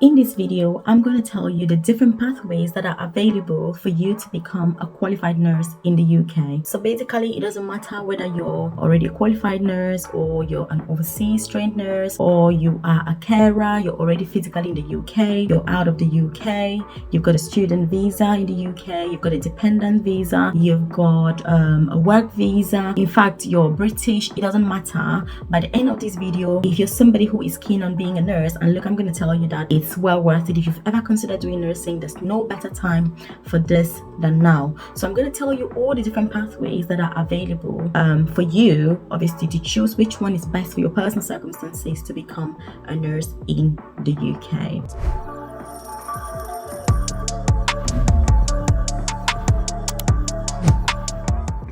In this video, I'm going to tell you the different pathways that are available for you to become a qualified nurse in the UK. So basically, it doesn't matter whether you're already a qualified nurse or you're an overseas trained nurse or you are a carer, you're already physically in the UK, you're out of the UK, you've got a student visa in the UK, you've got a dependent visa, you've got a work visa. In fact, you're British, it doesn't matter. By the end of this video, if you're somebody who is keen on being a nurse, and look, I'm going to tell you that it's well worth it. If you've ever considered doing nursing, there's no better time for this than now. So I'm going to tell you all the different pathways that are available for you, obviously, to choose which one is best for your personal circumstances to become a nurse in the UK.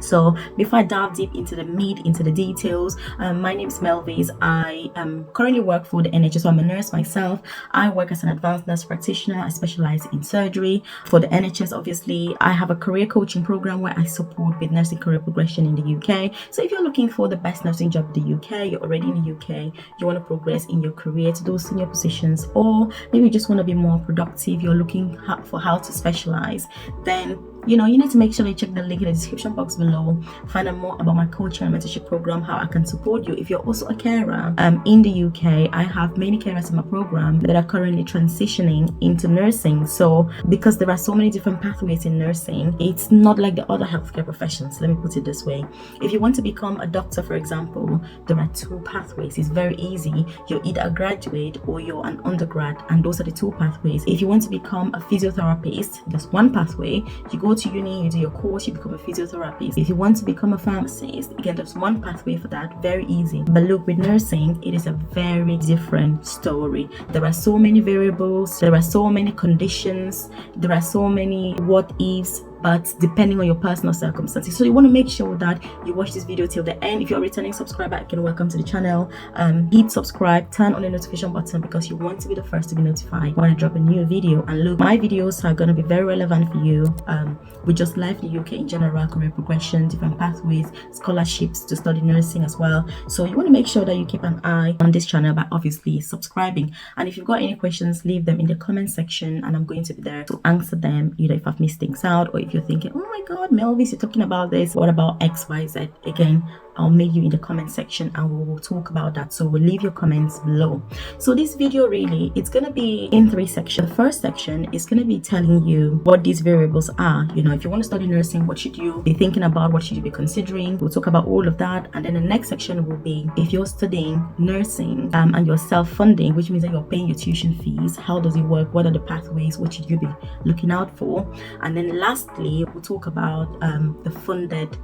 So before I dive deep into the meat, into the details, my name is Melvis. I currently work for the NHS. So I'm a nurse myself. I work as an advanced nurse practitioner. I specialize in surgery for the NHS. Obviously, I have a career coaching program where I support with nursing career progression in the UK. So if you're looking for the best nursing job in the UK, you're already in the UK, you want to progress in your career to those senior positions, or maybe you just want to be more productive, you're looking for how to specialize, then you need to make sure you check the link in the description box below. Find out more about my coaching and mentorship program, how I can support you. If you're also a carer in the UK, I have many carers in my program that are currently transitioning into nursing. So because there are so many different pathways in nursing, it's not like the other healthcare professions. Let me put it this way. If you want to become a doctor, for example, there are two pathways. It's very easy. You're either a graduate or you're an undergrad, and those are the two pathways. If you want to become a physiotherapist, there's one pathway. You go to uni, you do your course, you become a physiotherapist. If you want to become a pharmacist, again, there's one pathway for that, very easy. But look, with nursing, it is a very different story. There are so many variables, there are so many conditions, there are so many what ifs, but depending on your personal circumstances. So you want to make sure that you watch this video till the end. If you're a returning subscriber, again, welcome to the channel. Hit subscribe, turn on the notification button, because you want to be the first to be notified when I drop a new video. And look, my videos are going to be very relevant for you with just life in the UK in general, career progression, different pathways, scholarships to study nursing as well. So you want to make sure that you keep an eye on this channel by obviously subscribing. And if you've got any questions, leave them in the comment section and I'm going to be there to answer them, either if I've missed things out or if you're thinking, oh my god, Melvis, you're talking about this, what about XYZ? Again, I'll meet you in the comment section and we will talk about that. So we'll leave your comments below. So this video, really, it's going to be in three sections. The first section is going to be telling you what these variables are. If you want to study nursing, what should you be thinking about, what should you be considering? We'll talk about all of that. And then the next section will be, if you're studying nursing and you're self-funding, which means that you're paying your tuition fees, how does it work, what are the pathways, what should you be looking out for? And then lastly, we'll talk about the funded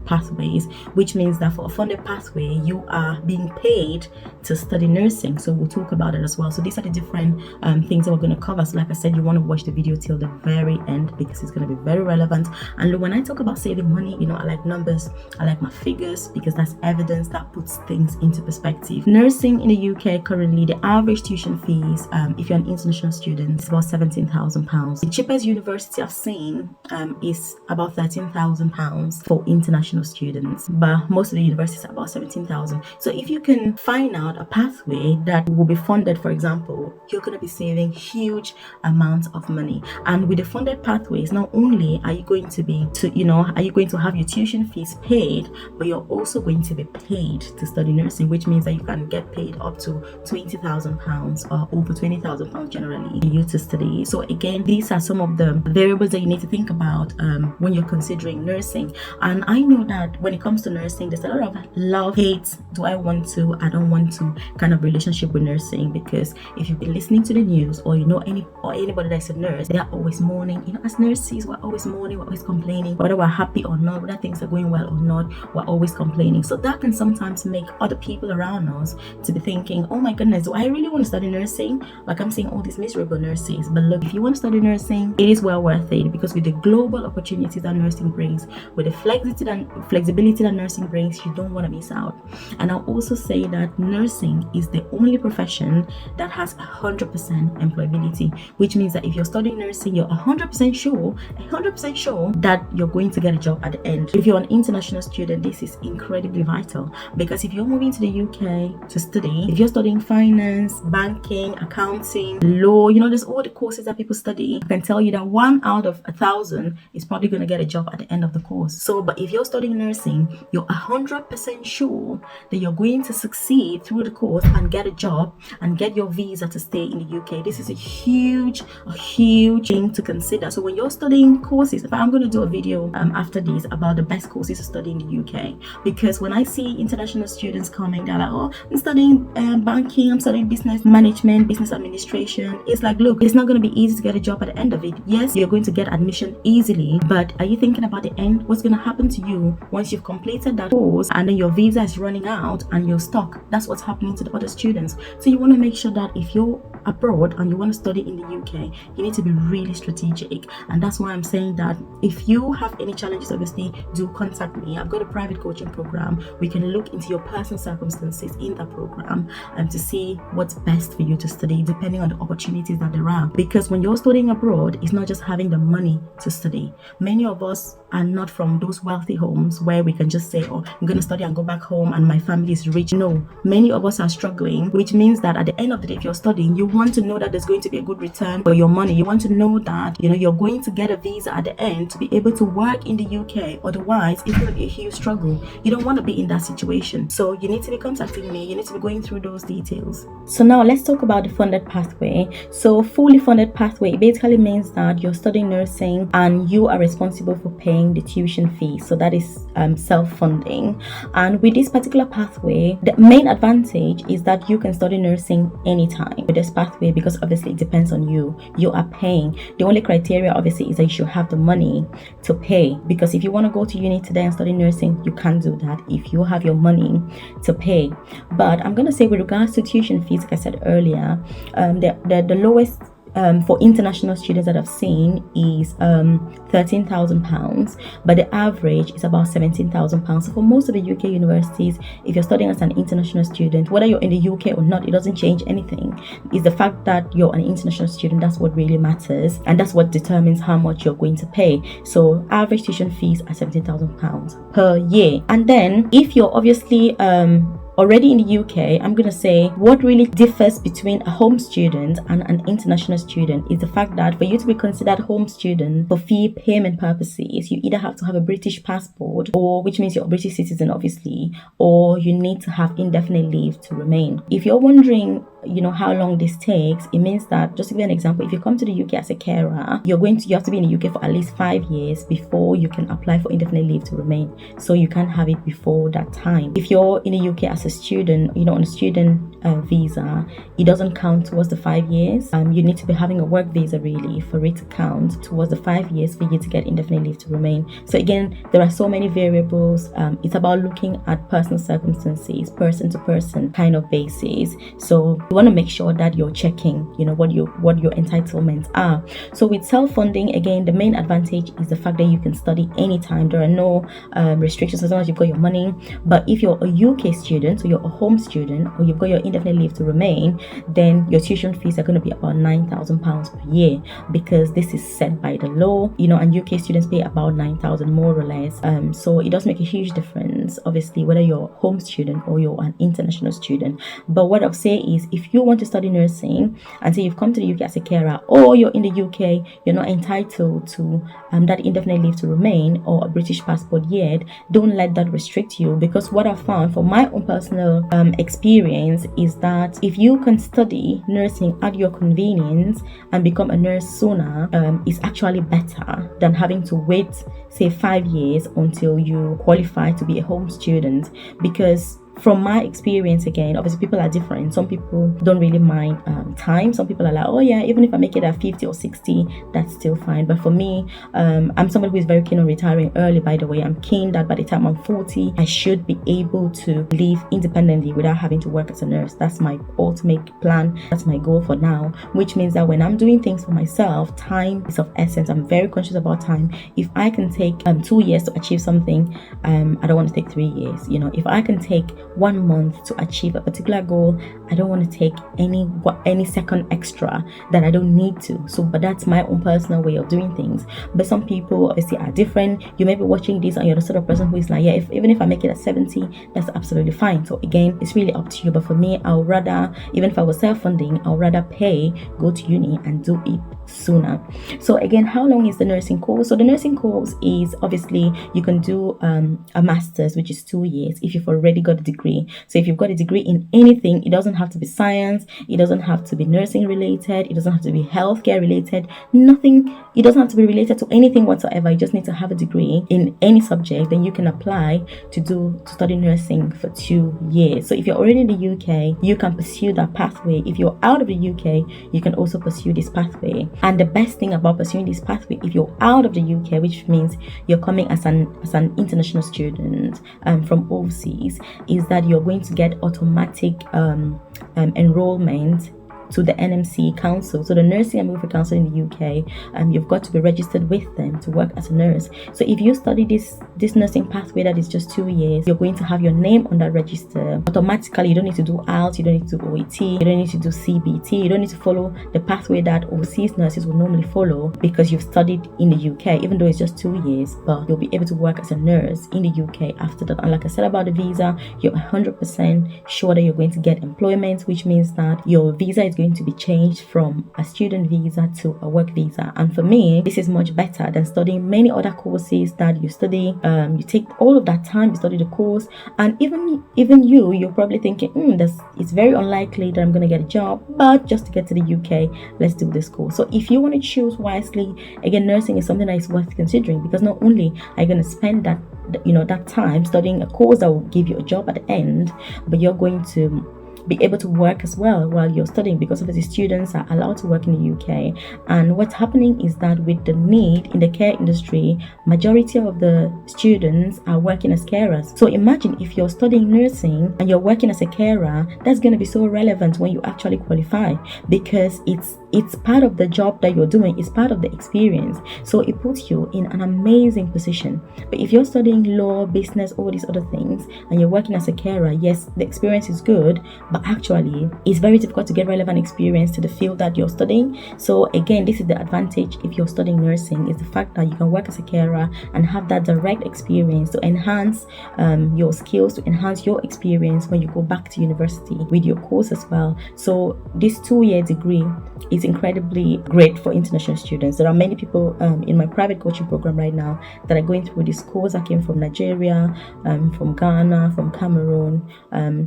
pathways, which means that for a funded pathway, you are being paid to study nursing. So we'll talk about it as well. So these are the different things that we're going to cover. So like I said, you want to watch the video till the very end because it's going to be very relevant. And look, when I talk about saving money, I like numbers, I like my figures, because that's evidence that puts things into perspective. Nursing in the UK currently, the average tuition fees, if you're an international student, is about £17,000. The cheapest university I've seen is about £13,000 for international students, but most of the universities are about 17,000. So if you can find out a pathway that will be funded, for example, you're going to be saving huge amounts of money. And with the funded pathways, not only are you going to be are you going to have your tuition fees paid, but you're also going to be paid to study nursing, which means that you can get paid up to £20,000 or over £20,000 generally for you to study. So again, these are some of the variables that you need to think about when you're considering nursing. And I know that when it comes to nursing, there's a lot of love, hate, do I want to, I don't want to kind of relationship with nursing, because if you've been listening to the news or anybody that's a nurse, they are always mourning. As nurses, we're always mourning, we're always complaining, whether we're happy or not, whether things are going well or not, we're always complaining. So that can sometimes make other people around us to be thinking, oh my goodness, do I really want to study nursing? Like, I'm seeing all these miserable nurses. But look, if you want to study nursing, it is well worth it, because with the global opportunities that nursing brings, with the flexibility that nursing brings, you don't want to miss out. And I'll also say that nursing is the only profession that has 100% employability, which means that if you're studying nursing, you're 100% sure that you're going to get a job at the end. If you're an international student, this is incredibly vital, because if you're moving to the UK to study, if you're studying finance, banking, accounting, law, there's all the courses that people study, I can tell you that 1 out of 1,000 is probably going to get a job at the end of the course. So, but if you're studying nursing, you're 100% sure that you're going to succeed through the course and get a job and get your visa to stay in the UK. This is a huge thing to consider. So when you're studying courses, in fact, I'm going to do a video after this about the best courses to study in the UK, because when I see international students coming, they're like, oh, I'm studying banking, I'm studying business management, business administration. It's like, look, it's not going to be easy to get a job at the end of it. Yes, you're going to get admission easily, but are you thinking about the end? What's going to happen to you once you've completed that course and then your visa is running out and you're stuck? That's what's happening to the other students. So you want to make sure that if you're abroad and you want to study in the UK, you need to be really strategic. And that's why I'm saying that if you have any challenges, obviously do contact me. I've got a private coaching program. We can look into your personal circumstances in that program and to see what's best for you to study depending on the opportunities that there are. Because when you're studying abroad, it's not just having the money to study. Many of us are not from those wealthy homes where we can just say, oh, I'm going to study and go back home and my family is rich. No, many of us are struggling, which means that at the end of the day, if you're studying, you want to know that there's going to be a good return for your money. You want to know that you're going to get a visa at the end to be able to work in the UK. Otherwise, it's going to be a huge struggle. You don't want to be in that situation. So you need to be contacting me. You need to be going through those details. So now let's talk about the funded pathway. So fully funded pathway basically means that you're studying nursing and you are responsible for paying the tuition fee. So that is self-funding. And with this particular pathway, the main advantage is that you can study nursing anytime with this pathway, because obviously it depends on you. You are paying. The only criteria obviously is that you should have the money to pay, because if you want to go to uni today and study nursing, you can't do that if you have your money to pay. But I'm going to say with regards to tuition fees, like I said earlier, the lowest for international students that I've seen is £13,000, but the average is about £17,000. So for most of the UK universities, if you're studying as an international student, whether you're in the UK or not, it doesn't change anything. It's the fact that you're an international student that's what really matters, and that's what determines how much you're going to pay. So average tuition fees are £17,000 per year. And then if you're obviously already in the UK, I'm going to say what really differs between a home student and an international student is the fact that for you to be considered home student for fee payment purposes, you either have to have a British passport, or which means you're a British citizen obviously, or you need to have indefinite leave to remain. If you're wondering how long this takes, it means that, just to give you an example, if you come to the UK as a carer, you have to be in the UK for at least 5 years before you can apply for indefinite leave to remain. So you can't have it before that time. If you're in the UK as a student, on a student visa, it doesn't count towards the 5 years. You need to be having a work visa really for it to count towards the 5 years for you to get indefinite leave to remain. So again, there are so many variables. It's about looking at personal circumstances, person to person kind of basis. So you want to make sure that you're checking, what your entitlements are. So with self-funding, again, the main advantage is the fact that you can study anytime. There are no restrictions as long as you've got your money. But if you're a UK student, so you're a home student, or you've got your indefinite leave to remain, then your tuition fees are going to be about £9,000 per year, because this is set by the law, and UK students pay about £9,000 more or less. So it does make a huge difference, obviously, whether you're a home student or you're an international student. But what I'll say is, if you want to study nursing and say you've come to the UK as a carer, or you're in the UK, you're not entitled to that indefinite leave to remain or a British passport yet, don't let that restrict you. Because what I found from my own personal experience is that if you can study nursing at your convenience and become a nurse sooner, is actually better than having to wait, say, 5 years until you qualify to be a home student. Because from my experience, again, obviously people are different. Some people don't really mind time. Some people are like, oh yeah, even if I make it at 50 or 60, that's still fine. But for me, I'm somebody who is very keen on retiring early, by the way. I'm keen that by the time I'm 40, I should be able to live independently without having to work as a nurse. That's my ultimate plan. That's my goal for now, which means that when I'm doing things for myself, time is of essence. I'm very conscious about time. If I can take 2 years to achieve something, I don't want to take 3 years. If I can take 1 month to achieve a particular goal, I don't want to take any second extra that I don't need to. But that's my own personal way of doing things. But some people obviously are different. You may be watching this and you're the sort of person who is like, yeah, even if I make it at 70, that's absolutely fine. So again, it's really up to you. But for me, I would rather, even if I was self-funding, I would rather go to uni and do it sooner. So again, how long is the nursing course? So the nursing course is, obviously, you can do a master's, which is 2 years if you've already got a degree. So if you've got a degree in anything, it doesn't have to be science, it doesn't have to be nursing related, it doesn't have to be healthcare related, nothing. It doesn't have to be related to anything whatsoever. You just need to have a degree in any subject, then you can apply to study nursing for 2 years. So if you're already in the UK, you can pursue that pathway. If you're out of the UK, you can also pursue this pathway. And the best thing about pursuing this pathway, if you're out of the UK, which means you're coming as an international student from overseas, is that you're going to get automatic enrollment to the NMC Council. So the Nursing and Midwifery Council in the UK, you've got to be registered with them to work as a nurse. So if you study this nursing pathway that is just 2 years, you're going to have your name on that register automatically. You don't need to do IELTS, you don't need to do OET, you don't need to do CBT, you don't need to follow the pathway that overseas nurses will normally follow, because you've studied in the UK, even though it's just 2 years, but you'll be able to work as a nurse in the UK after that. And like I said about the visa, you're 100% sure that you're going to get employment, which means that your visa is going to be changed from a student visa to a work visa. And for me, this is much better than studying many other courses that you study. You take all of that time to study the course, and even you're probably thinking, it's very unlikely that I'm going to get a job, but just to get to the UK, let's do this course. So if you want to choose wisely, again, nursing is something that is worth considering, because not only are you going to spend that time studying a course that will give you a job at the end, but you're going to be able to work as well while you're studying, because obviously students are allowed to work in the UK. And what's happening is that with the need in the care industry, majority of the students are working as carers. So imagine if you're studying nursing and you're working as a carer, that's going to be so relevant when you actually qualify, because it's part of the job that you're doing, it's part of the experience. So it puts you in an amazing position. But if you're studying law, business, all these other things, and you're working as a carer, yes, the experience is good, but actually it's very difficult to get relevant experience to the field that you're studying. So again, this is the advantage if you're studying nursing, is the fact that you can work as a carer and have that direct experience to enhance your skills, to enhance your experience when you go back to university with your course as well. So this 2-year degree is incredibly great for international students. There are many people in my private coaching program right now that are going through this course that came from Nigeria, from Ghana, from Cameroon.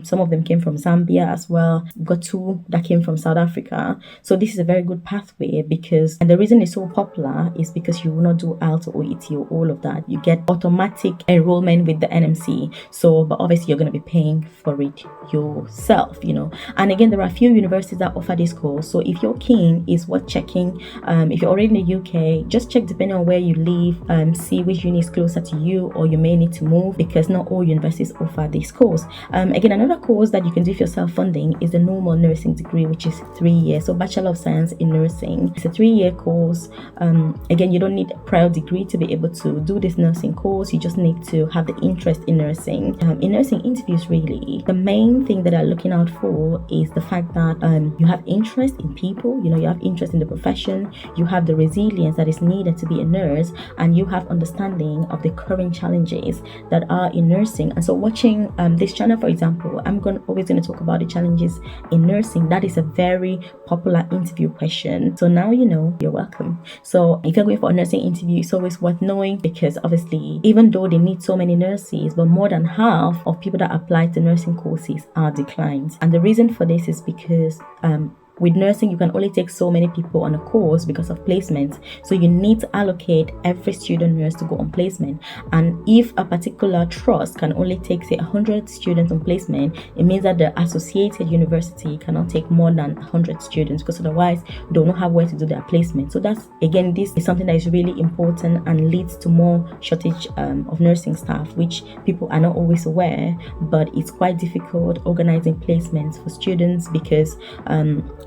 Some of them came from Zambia as well. We've got 2 that came from South Africa. So this is a very good pathway, and the reason it's so popular is because you will not do IELTS or OET or all of that. You get automatic enrollment with the NMC. So, but obviously you're going to be paying for it yourself, And again, there are a few universities that offer this course. So if you're keen, it's worth checking. If you're already in the UK, just check depending on where you live, see which uni is closer to you, or you may need to move, because not all universities offer this course. Again, another course that you can do for yourself funding is the normal nursing degree, which is 3 years. So Bachelor of Science in Nursing. It's a 3-year course. Again, you don't need a prior degree to be able to do this nursing course. You just need to have the interest in nursing. In nursing interviews, really, the main thing that I'm looking out for is the fact that you have interest in people, you have interest in the profession, you have the resilience that is needed to be a nurse, and you have understanding of the current challenges that are in nursing. And so watching this channel, for example, I'm always going to talk about the challenges in nursing. That is a very popular interview question. So now you're welcome. So if you're going for a nursing interview, it's always worth knowing, because obviously, even though they need so many nurses, but more than half of people that apply to nursing courses are declined. And the reason for this is because with nursing, you can only take so many people on a course because of placement. So you need to allocate every student nurse to go on placement. And if a particular trust can only take, say, 100 students on placement, it means that the associated university cannot take more than 100 students, because otherwise they don't have where to do their placement. So that's, again, this is something that is really important and leads to more shortage of nursing staff, which people are not always aware. But it's quite difficult organizing placements for students, because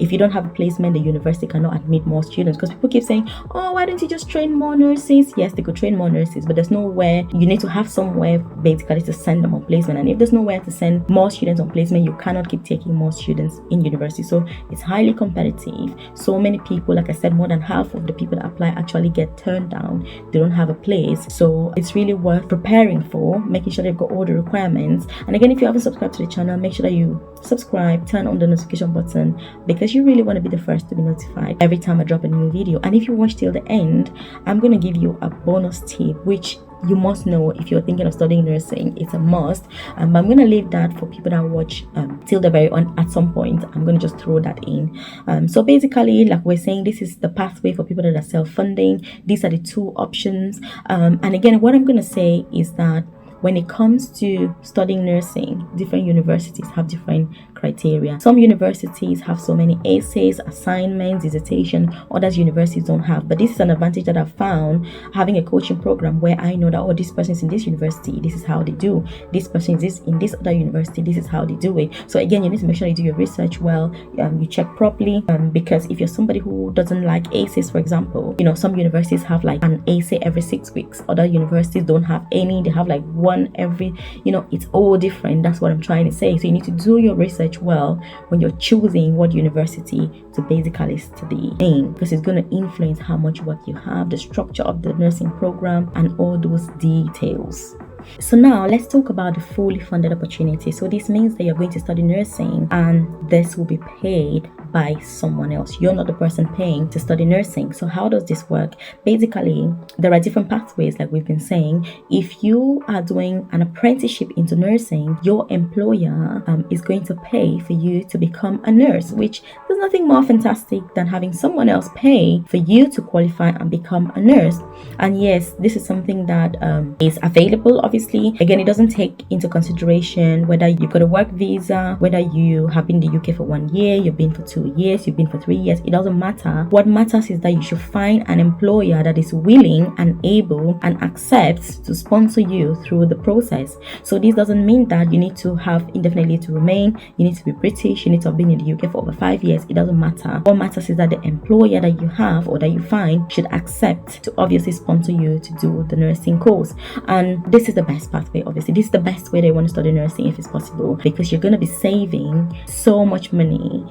if you don't have a placement, the university cannot admit more students. Because people keep saying, oh, why don't you just train more nurses? Yes, they could train more nurses, but there's nowhere. You need to have somewhere basically to send them on placement, and if there's nowhere to send more students on placement, you cannot keep taking more students in university. So it's highly competitive. So many people, like I said, more than half of the people that apply actually get turned down. They don't have a place. So it's really worth preparing for, making sure they've got all the requirements. And again, if you haven't subscribed to the channel, make sure that you subscribe, turn on the notification button, because you really want to be the first to be notified every time I drop a new video. And if you watch till the end, I'm going to give you a bonus tip, which you must know if you're thinking of studying nursing. It's a must, but I'm going to leave that for people that watch till the very end. At some point, I'm going to just throw that in. So basically, like we're saying, this is the pathway for people that are self-funding. These are the two options. And again, what I'm going to say is that when it comes to studying nursing, different universities have different criteria. Some universities have so many essays, assignments, dissertation. Others universities don't have. But this is an advantage that I've found having a coaching program, where I know that, oh, this person is in this university, this is how they do. This person is in this other university, this is how they do it. So again, you need to make sure you do your research well, you check properly, because if you're somebody who doesn't like essays, for example, some universities have like an essay every 6 weeks. Other universities don't have any. They have like one every, it's all different. That's what I'm trying to say. So you need to do your research well when you're choosing what university to basically study in, because it's going to influence how much work you have, the structure of the nursing program, and all those details. So now let's talk about the fully funded opportunity. So this means that you're going to study nursing, and this will be paid by someone else. You're not the person paying to study nursing. So how does this work? Basically, there are different pathways, like we've been saying. If you are doing an apprenticeship into nursing, your employer is going to pay for you to become a nurse, which there's nothing more fantastic than having someone else pay for you to qualify and become a nurse. And yes, this is something that is available. Obviously, again, it doesn't take into consideration whether you've got a work visa, whether you have been in the UK for 1 year, you've been for 2 years, you've been for 3 years. It doesn't matter. What matters is that you should find an employer that is willing and able and accepts to sponsor you through the process. So this doesn't mean that you need to have indefinite leave to remain, you need to be British, you need to have been in the UK for over 5 years. It doesn't matter. What matters is that the employer that you have or that you find should accept to obviously sponsor you to do the nursing course. And this is the best pathway. Obviously, this is the best way they want to study nursing if it's possible, because you're going to be saving so much money,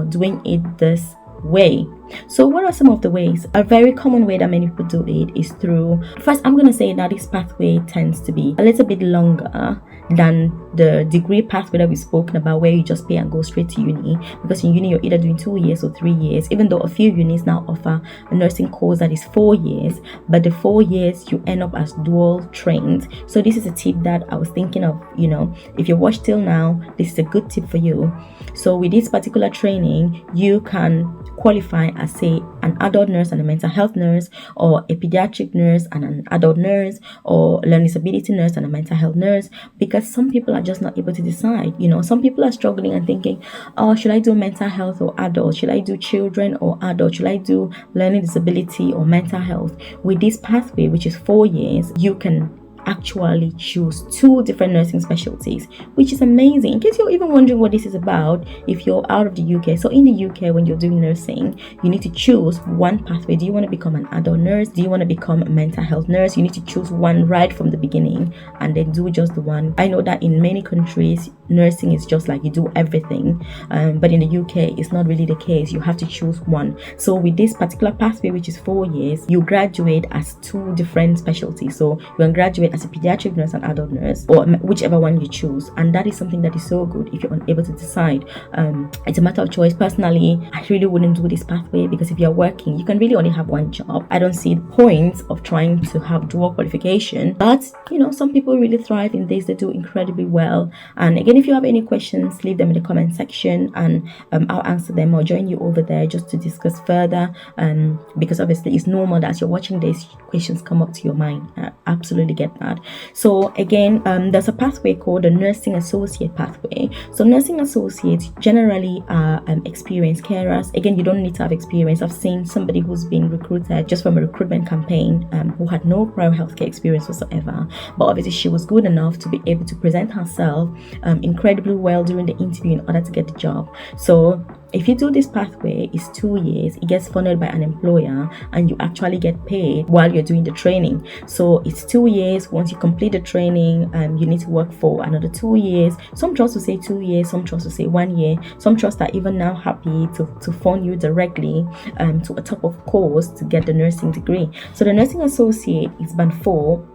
doing it this way. So what are some of the ways? A very common way that many people do it is through, first, I'm going to say that this pathway tends to be a little bit longer than the degree pathway that we've spoken about, where you just pay and go straight to uni. Because in uni, you're either doing 2 years or 3 years, even though a few unis now offer a nursing course that is 4 years, but the 4 years you end up as dual trained. So this is a tip that I was thinking of, if you watch till now, this is a good tip for you. So with this particular training, you can qualify as, say, an adult nurse and a mental health nurse, or a pediatric nurse and an adult nurse, or learning disability nurse and a mental health nurse, because some people are just not able to decide. Some people are struggling and thinking, oh, should I do mental health or adult? Should I do children or adult? Should I do learning disability or mental health? With this pathway, which is 4 years, you can actually choose 2 different nursing specialties, which is amazing. In case you're even wondering what this is about, if you're out of the UK. So in the UK, when you're doing nursing, you need to choose one pathway. Do you want to become an adult nurse? Do you want to become a mental health nurse? You need to choose one right from the beginning and then do just the one. I know that in many countries, nursing is just like you do everything, but in the UK, it's not really the case. You have to choose one. So with this particular pathway, which is 4 years, you graduate as 2 different specialties. So you can graduate as a pediatric nurse and adult nurse, or whichever one you choose. And that is something that is so good if you're unable to decide. It's a matter of choice. Personally, I really wouldn't do this pathway, because if you're working, you can really only have one job. I don't see the point of trying to have dual qualification, but some people really thrive in this. They do incredibly well. And again, if you have any questions, leave them in the comment section, and I'll answer them or join you over there just to discuss further, because obviously it's normal that as you're watching this, questions come up to your mind. I absolutely get that. So again, there's a pathway called the nursing associate pathway. So nursing associates generally are experienced carers. Again, you don't need to have experience. I've seen somebody who's been recruited just from a recruitment campaign, who had no prior healthcare experience whatsoever, but obviously she was good enough to be able to present herself incredibly well during the interview in order to get the job. So if you do this pathway, it's 2 years. It gets funded by an employer, and you actually get paid while you're doing the training. So it's 2 years. Once you complete the training, you need to work for another 2 years. Some trusts will say 2 years, some trusts will say 1 year. Some trusts are even now happy to fund you directly to a top of course to get the nursing degree. So the nursing associate is band 4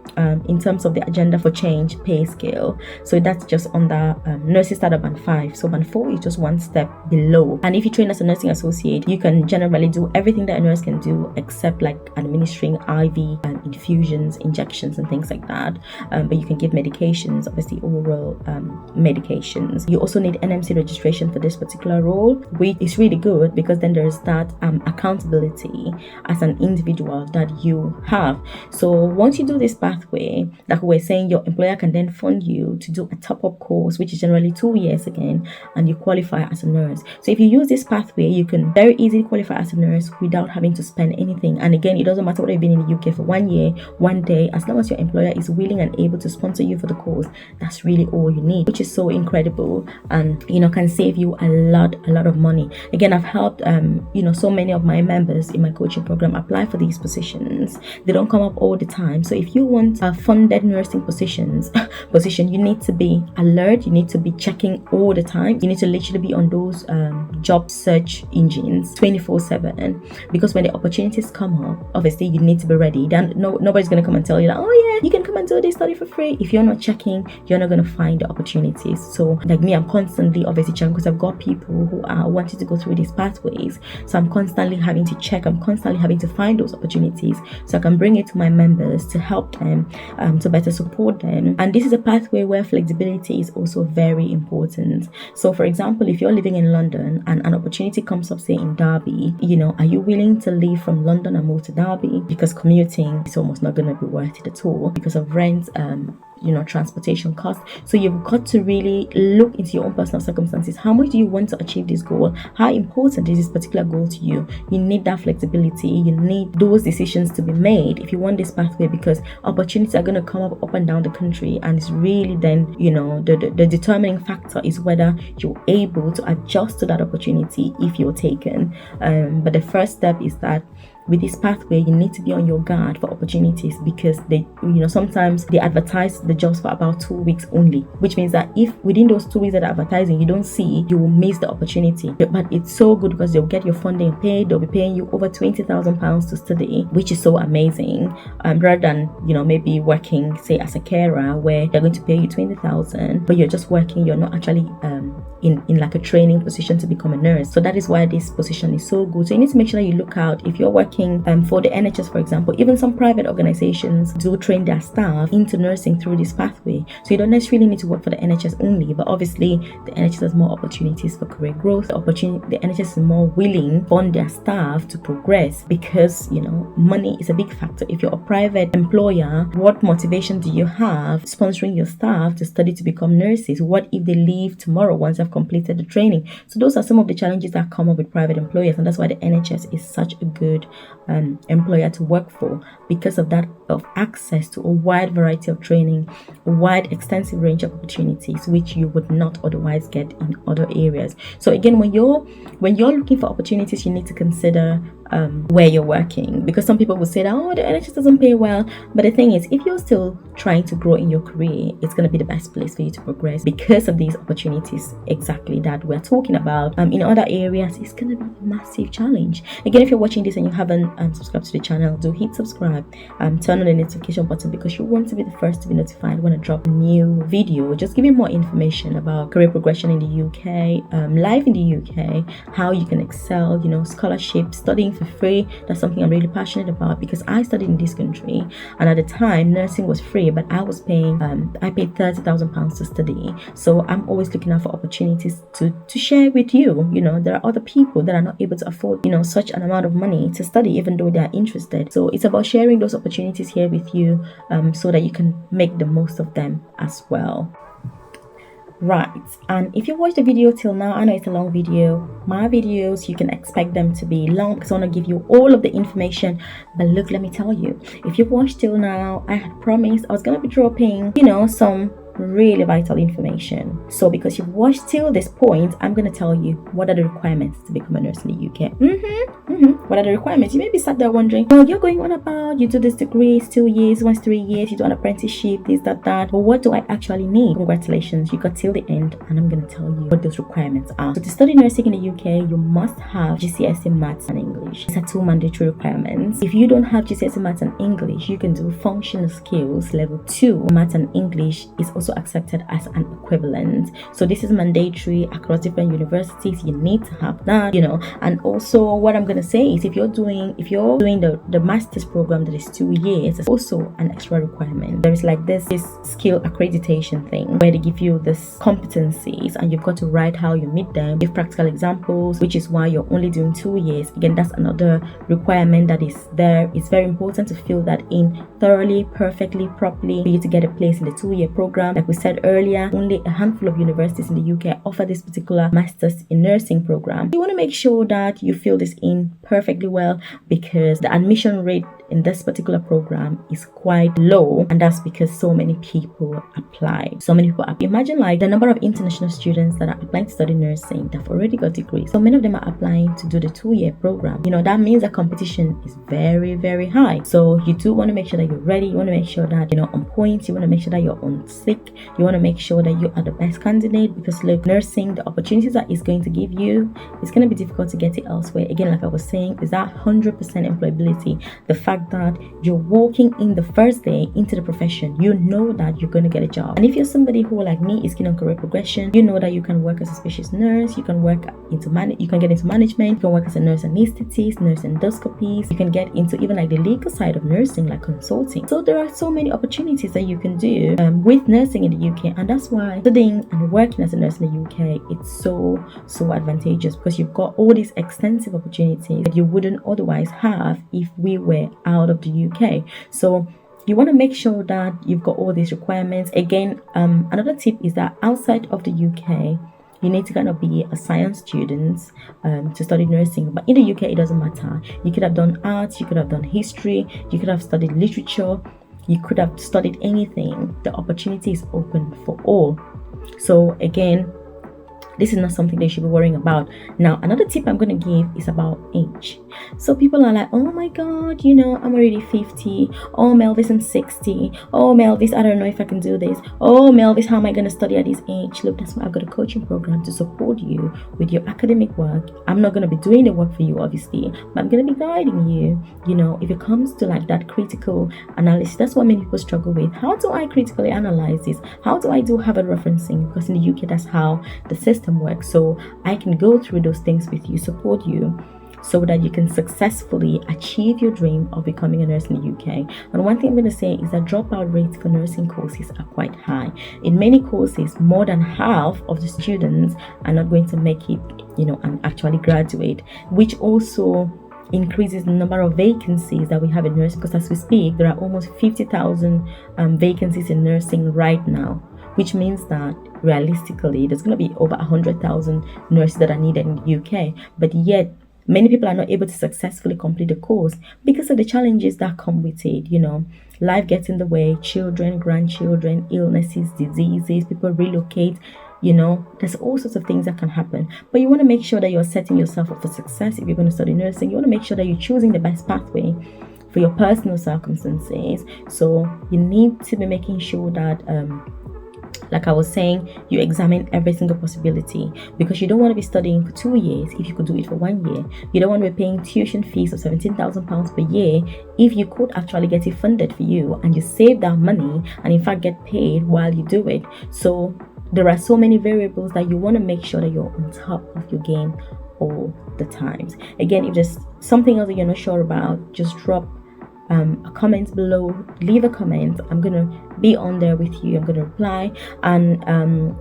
in terms of the agenda for change pay scale. So that's just under nurses start at band 5. So band 4 is just one step below. And if you train as a nursing associate, you can generally do everything that a nurse can do except like administering IV infusions, injections, and things like that. But you can give medications, obviously oral medications. You also need NMC registration for this particular role, which is really good, because then there's that accountability as an individual that you have. So once you do this pathway, like we're saying, your employer can then fund you to do a top-up course, which is generally 2 years again, and you qualify as a nurse. So if you use this pathway, you can very easily qualify as a nurse without having to spend anything. And again, it doesn't matter whether you've been in the UK for 1 year, 1 day, as long as your employer is willing and able to sponsor you for the course, that's really all you need, which is so incredible, and can save you a lot of money. Again, I've helped so many of my members in my coaching program apply for these positions. They don't come up all the time. So if you want a funded nursing position, you need to be alert. You need to be checking all the time. You need to literally be on those job search engines 24/7, because when the opportunities come up, obviously you need to be ready. Then nobody's going to come and tell you that, oh yeah, you can come and do this study for free. If you're not checking, you're not going to find the opportunities. So like me, I'm constantly obviously checking, because I've got people who are wanting to go through these pathways. So I'm constantly having to check. I'm constantly having to find those opportunities so I can bring it to my members to help them, to better support them. And this is a pathway where flexibility is also very important. So for example, if you're living in London and an opportunity comes up, say in Derby, are you willing to leave from London and move to Derby? Because commuting is almost not going to be worth it at all because of rent, transportation costs. So you've got to really look into your own personal circumstances. How much do you want to achieve this goal? How important is this particular goal to you? You need that flexibility. You need those decisions to be made if you want this pathway, because opportunities are going to come up and down the country, and it's really then the determining factor is whether you're able to adjust to that opportunity if you're taken. But the first step is that with this pathway, you need to be on your guard for opportunities, because they, sometimes they advertise the jobs for about 2 weeks only, which means that if within those 2 weeks that they're advertising, you don't see, you will miss the opportunity. But it's so good because they'll get your funding paid. They'll be paying you over £20,000 to study, which is so amazing. Rather than, maybe working, say, as a carer where they're going to pay you 20,000, but you're just working, you're not actually in like a training position to become a nurse. So that is why this position is so good. So you need to make sure that you look out. If you're working for the NHS, for example, even some private organizations do train their staff into nursing through this pathway. So you don't necessarily need to work for the NHS only, but obviously the NHS has more opportunities for career growth. The NHS is more willing to fund their staff to progress, because money is a big factor. If you're a private employer, what motivation do you have sponsoring your staff to study to become nurses? What if they leave tomorrow once they've completed the training? So those are some of the challenges that come up with private employers, and that's why the NHS is such a good employer to work for, because of that, of access to a wide variety of training, a wide extensive range of opportunities which you would not otherwise get in other areas. So again, when you're looking for opportunities, you need to consider where you're working, because some people will say that, oh, the NHS doesn't pay well. But the thing is, if you're still trying to grow in your career, it's going to be the best place for you to progress because of these opportunities exactly that we're talking about. In other areas, it's going to be a massive challenge. Again, if you're watching this and you haven't subscribed to the channel, do hit subscribe, turn on the notification button, because you want to be the first to be notified when I drop a new video, just giving more information about career progression in the UK, life in the UK, how you can excel, scholarship, studying for free. That's something I'm really passionate about, because I studied in this country, and at the time nursing was free, but I was paying I paid £30,000 to study. So I'm always looking out for opportunities to share with you. There are other people that are not able to afford such an amount of money to study, even though they are interested. So it's about sharing those opportunities here with you, so that you can make the most of them as well. Right, and if you watched the video till now, I know it's a long video. My videos, you can expect them to be long because I want to give you all of the information. But look, let me tell you, if you've watched till now, I had promised I was going to be dropping some really vital information. So because you've watched till this point, I'm going to tell you what are the requirements to become a nurse in the UK. What are the requirements? You may be sat there wondering, well, you're going on about, you do this degree, it's 2 years, once 3 years, you do an apprenticeship, this, that. But what do I actually need? Congratulations, you got till the end, and I'm going to tell you what those requirements are. So to study nursing in the UK, you must have GCSE Maths and English. These are 2 mandatory requirements. If you don't have GCSE Maths and English, you can do functional skills level 2. Maths and English is also accepted as an equivalent. So this is mandatory across different universities. You need to have that, and also what I'm going to say is if you're doing the master's program that is 2 years, it's also an extra requirement. There is like this skill accreditation thing where they give you this competencies and you've got to write how you meet them, give practical examples, which is why you're only doing 2 years. Again, that's another requirement that is there. It's very important to fill that in thoroughly, perfectly, properly for you to get a place in the 2-year program. Like we said earlier, only a handful of universities in the UK offer this particular master's in nursing program. You want to make sure that you fill this in perfectly well, because the admission rate in this particular program is quite low, and that's because so many people apply. Imagine like the number of international students that are applying to study nursing that have already got degrees. So many of them are applying to do the 2-year program. That means the competition is very, very high. So you do want to make sure that you're ready. You want to make sure that you're on point. You want to make sure that you're on sick. You want to make sure that you are the best candidate, because look, nursing, the opportunities that it's going to give you, it's going to be difficult to get it elsewhere. Again, like I was saying, is that 100% employability. The fact that you're walking in the first day into the profession, you know that you're going to get a job. And if you're somebody who, like me, is keen on career progression, you know that you can work as a specialist nurse, you can work you can get into management, you can work as a nurse anesthetist, nurse endoscopies, you can get into even like the legal side of nursing, like consulting. So there are so many opportunities that you can do with nursing in the UK, and that's why studying and working as a nurse in the UK, it's so advantageous, because you've got all these extensive opportunities that you wouldn't otherwise have if we were out of the UK. So you want to make sure that you've got all these requirements. Again, another tip is that outside of the UK, you need to kind of be a science student to study nursing. But in the UK, it doesn't matter. You could have done arts, you could have done history, you could have studied literature, you could have studied anything. The opportunity is open for all. So again, this is not something they should be worrying about. Now, another tip I'm going to give is about age. So people are like, oh my God, I'm already 50. Oh, Melvis, I'm 60. Oh, Melvis, I don't know if I can do this. Oh, Melvis, how am I going to study at this age? Look, that's why I've got a coaching program to support you with your academic work. I'm not going to be doing the work for you, obviously, but I'm going to be guiding you. If it comes to like that critical analysis, that's what many people struggle with. How do I critically analyze this? How do I do Harvard referencing? Because in the UK, that's how the system works. So I can go through those things with you, support you, so that you can successfully achieve your dream of becoming a nurse in the UK. And one thing I'm going to say is that dropout rates for nursing courses are quite high. In many courses, more than half of the students are not going to make it, and actually graduate, which also increases the number of vacancies that we have in nursing, because as we speak, there are almost 50,000 vacancies in nursing right now, which means that realistically there's going to be over 100,000 nurses that are needed in the UK, but yet many people are not able to successfully complete the course because of the challenges that come with it. Life gets in the way, children, grandchildren, illnesses, diseases, people relocate. There's all sorts of things that can happen, but you want to make sure that you're setting yourself up for success. If you're going to study nursing, you want to make sure that you're choosing the best pathway for your personal circumstances. So you need to be making sure that like I was saying, you examine every single possibility, because you don't want to be studying for 2 years if you could do it for 1 year. You don't want to be paying tuition fees of £17,000 per year if you could actually get it funded for you and you save that money and in fact get paid while you do it. So there are so many variables that you want to make sure that you're on top of your game all the times. Again, if there's something else that you're not sure about, just drop a comment below, leave a comment. I'm gonna be on there with you. I'm gonna reply. And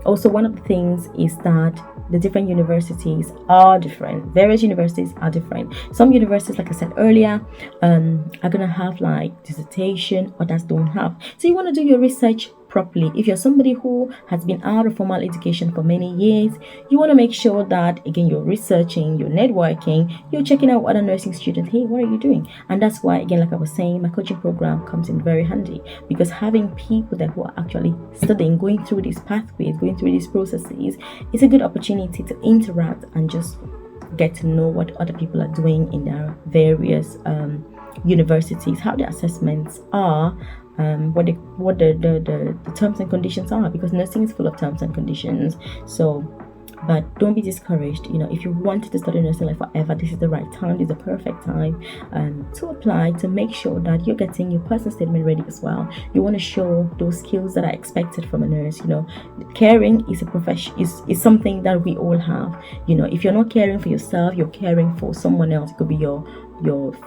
also, one of the things is that the different universities are different. Various universities are different. Some universities, like I said earlier, are gonna have like dissertation, others don't have. So you want to do your research properly. If you're somebody who has been out of formal education for many years, you want to make sure that, again, you're researching, you're networking, you're checking out other nursing students. Hey, what are you doing? And that's why, again, like I was saying, my coaching program comes in very handy, because having people that who are actually studying, going through these pathways, going through these processes, is a good opportunity to interact and just get to know what other people are doing in their various universities, how the assessments are, what the terms and conditions are, because nursing is full of terms and conditions. So, but don't be discouraged. If you wanted to study nursing like forever, this is the right time. This is the perfect time to apply, to make sure that you're getting your personal statement ready as well. You want to show those skills that are expected from a nurse. Caring is a profession, is something that we all have. If you're not caring for yourself, you're caring for someone else. It could be your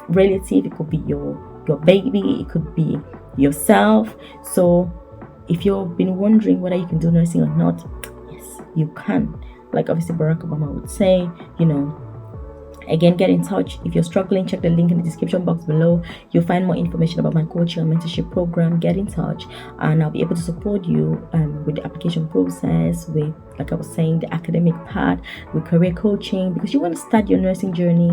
relative, it could be your baby, it could be yourself. So if you've been wondering whether you can do nursing or not, yes, you can. Like obviously Barack Obama would say, again, get in touch. If you're struggling, check the link in the description box below. You'll find more information about my coaching and mentorship program. Get in touch and I'll be able to support you with the application process, with, like I was saying, the academic part, with career coaching, because you want to start your nursing journey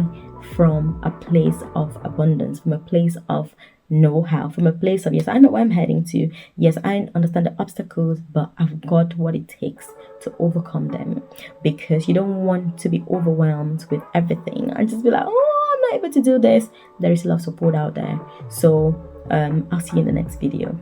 from a place of abundance, from a place of know-how, from a place of, yes, I know where I'm heading to, yes, I understand the obstacles, but I've got what it takes to overcome them. Because you don't want to be overwhelmed with everything and just be like, oh, I'm not able to do this. There is a lot of support out there. So I'll see you in the next video.